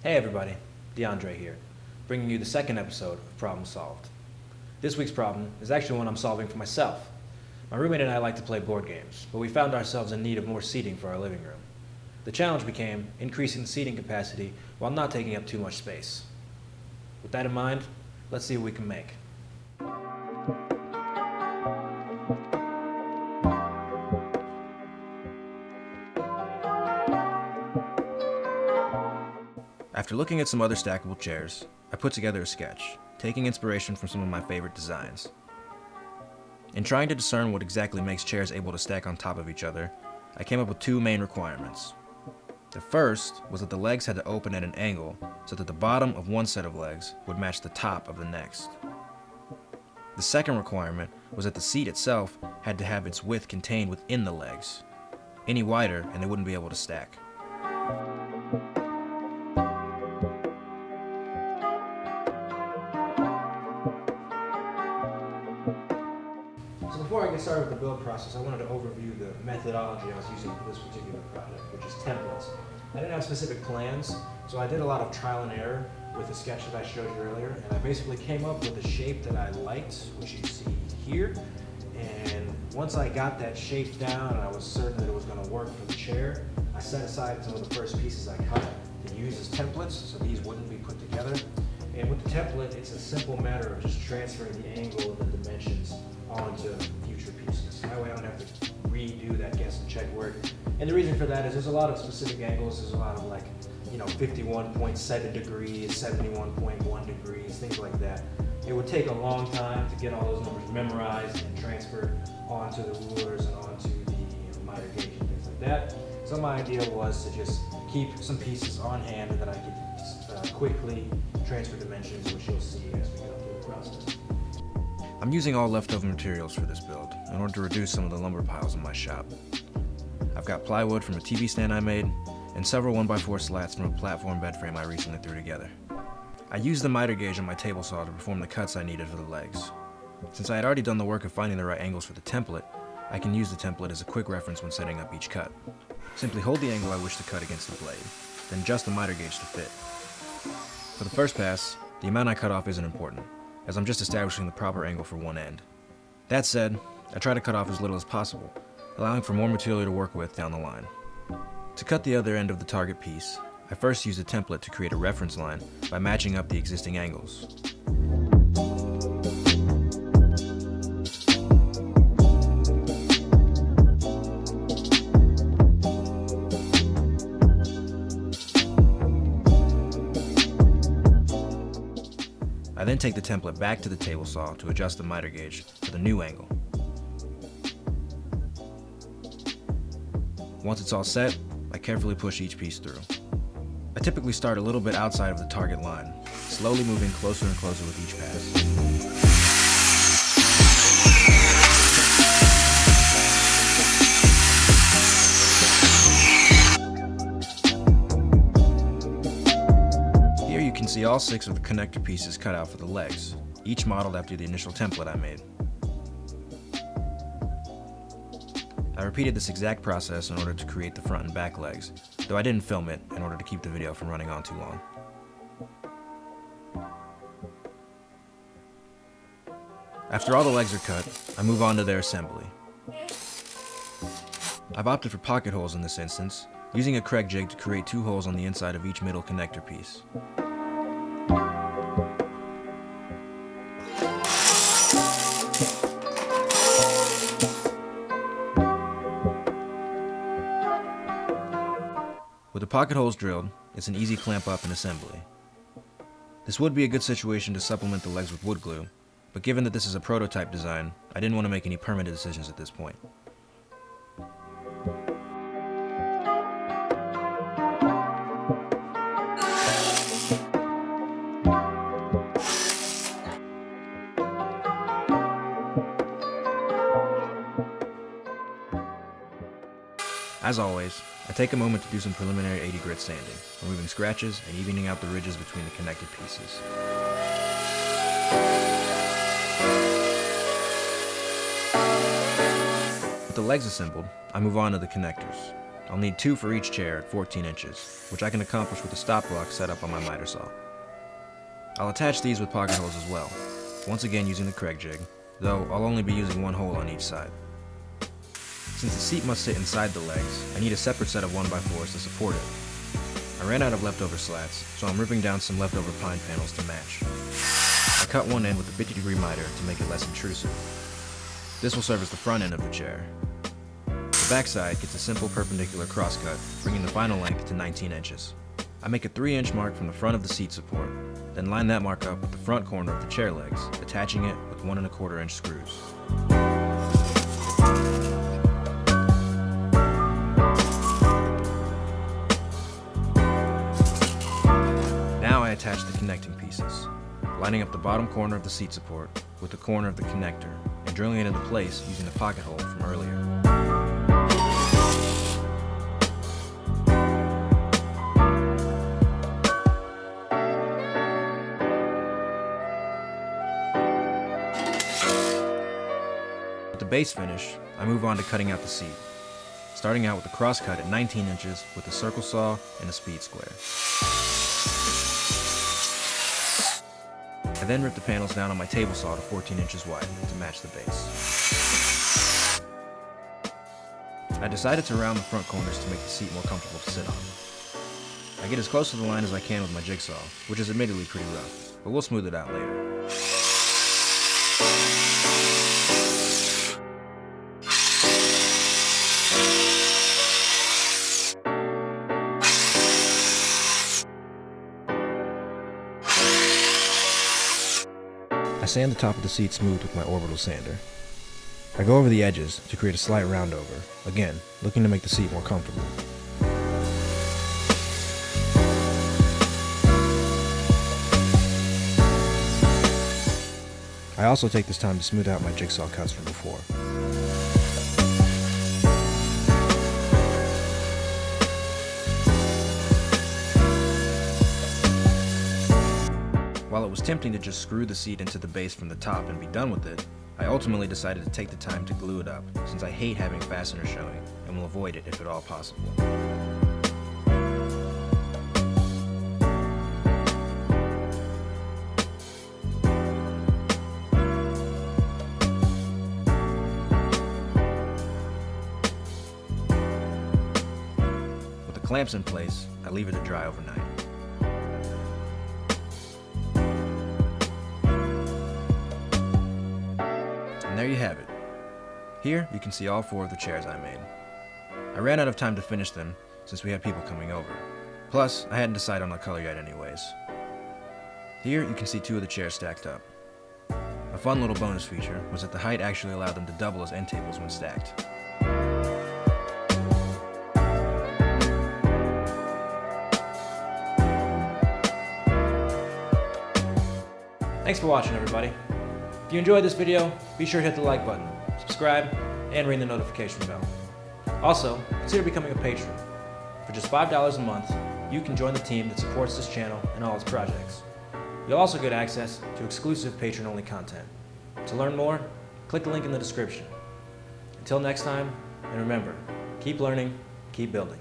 Hey everybody, DeAndre here, bringing you the second episode of Problem Solved. This week's problem is actually one I'm solving for myself. My roommate and I like to play board games, but we found ourselves in need of more seating for our living room. The challenge became increasing the seating capacity while not taking up too much space. With that in mind, let's see what we can make. After looking at some other stackable chairs, I put together a sketch, taking inspiration from some of my favorite designs. In trying to discern what exactly makes chairs able to stack on top of each other, I came up with two main requirements. The first was that the legs had to open at an angle so that the bottom of one set of legs would match the top of the next. The second requirement was that the seat itself had to have its width contained within the legs. Any wider and they wouldn't be able to stack. So before I get started with the build process, I wanted to overview the methodology I was using for this particular project, which is templates. I didn't have specific plans, so I did a lot of trial and error with the sketch that I showed you earlier, and I basically came up with a shape that I liked, which you see here. And once I got that shape down and I was certain that it was going to work for the chair, I set aside some of the first pieces I cut to use as templates, so these wouldn't be put together. And with the template, it's a simple matter of just transferring the angle and the dimensions onto future pieces. That way I don't have to redo that guess and check work. And the reason for that is there's a lot of specific angles. There's a lot of 51.7 degrees, 71.1 degrees, things like that. It would take a long time to get all those numbers memorized and transferred onto the rulers and onto the miter gauge and things like that. So my idea was to just keep some pieces on hand that I could quickly transfer dimensions, which you'll see as we go through the process. I'm using all leftover materials for this build in order to reduce some of the lumber piles in my shop. I've got plywood from a TV stand I made, and several 1x4 slats from a platform bed frame I recently threw together. I used the miter gauge on my table saw to perform the cuts I needed for the legs. Since I had already done the work of finding the right angles for the template, I can use the template as a quick reference when setting up each cut. Simply hold the angle I wish to cut against the blade, then adjust the miter gauge to fit. For the first pass, the amount I cut off isn't important, as I'm just establishing the proper angle for one end. That said, I try to cut off as little as possible, allowing for more material to work with down the line. To cut the other end of the target piece, I first used a template to create a reference line by matching up the existing angles. I then take the template back to the table saw to adjust the miter gauge for the new angle. Once it's all set, I carefully push each piece through. I typically start a little bit outside of the target line, slowly moving closer and closer with each pass. Here you can see all 6 of the connector pieces cut out for the legs, each modeled after the initial template I made. I repeated this exact process in order to create the front and back legs, though I didn't film it in order to keep the video from running on too long. After all the legs are cut, I move on to their assembly. I've opted for pocket holes in this instance, using a Craig jig to create 2 holes on the inside of each middle connector piece. With the pocket holes drilled, it's an easy clamp up and assembly. This would be a good situation to supplement the legs with wood glue, but given that this is a prototype design, I didn't want to make any permanent decisions at this point. As always, I take a moment to do some preliminary 80 grit sanding, removing scratches and evening out the ridges between the connected pieces. With the legs assembled, I move on to the connectors. I'll need 2 for each chair at 14 inches, which I can accomplish with the stop block set up on my miter saw. I'll attach these with pocket holes as well, once again using the Craig jig, though I'll only be using 1 hole on each side. Since the seat must sit inside the legs, I need a separate set of 1x4s to support it. I ran out of leftover slats, so I'm ripping down some leftover pine panels to match. I cut one end with a 50-degree miter to make it less intrusive. This will serve as the front end of the chair. The back side gets a simple perpendicular crosscut, bringing the final length to 19 inches. I make a 3-inch mark from the front of the seat support, then line that mark up with the front corner of the chair legs, attaching it with 1 1/4-inch screws. Now I attach the connecting pieces, lining up the bottom corner of the seat support with the corner of the connector and drilling it into place using the pocket hole from earlier. With the base finish, I move on to cutting out the seat, starting out with a cross cut at 19 inches with a circle saw and a speed square. I then rip the panels down on my table saw to 14 inches wide to match the base. I decided to round the front corners to make the seat more comfortable to sit on. I get as close to the line as I can with my jigsaw, which is admittedly pretty rough, but we'll smooth it out later. I sand the top of the seat smooth with my orbital sander. I go over the edges to create a slight round over, again, looking to make the seat more comfortable. I also take this time to smooth out my jigsaw cuts from before. While it was tempting to just screw the seat into the base from the top and be done with it, I ultimately decided to take the time to glue it up, since I hate having fasteners showing and will avoid it if at all possible. With the clamps in place, I leave it to dry overnight. And there you have it. Here you can see all 4 of the chairs I made. I ran out of time to finish them since we had people coming over. Plus, I hadn't decided on a color yet anyways. Here you can see 2 of the chairs stacked up. A fun little bonus feature was that the height actually allowed them to double as end tables when stacked. Thanks for watching, everybody. If you enjoyed this video, be sure to hit the like button, subscribe, and ring the notification bell. Also, consider becoming a patron. For just $5 a month, you can join the team that supports this channel and all its projects. You'll also get access to exclusive patron-only content. To learn more, click the link in the description. Until next time, and remember, keep learning, keep building.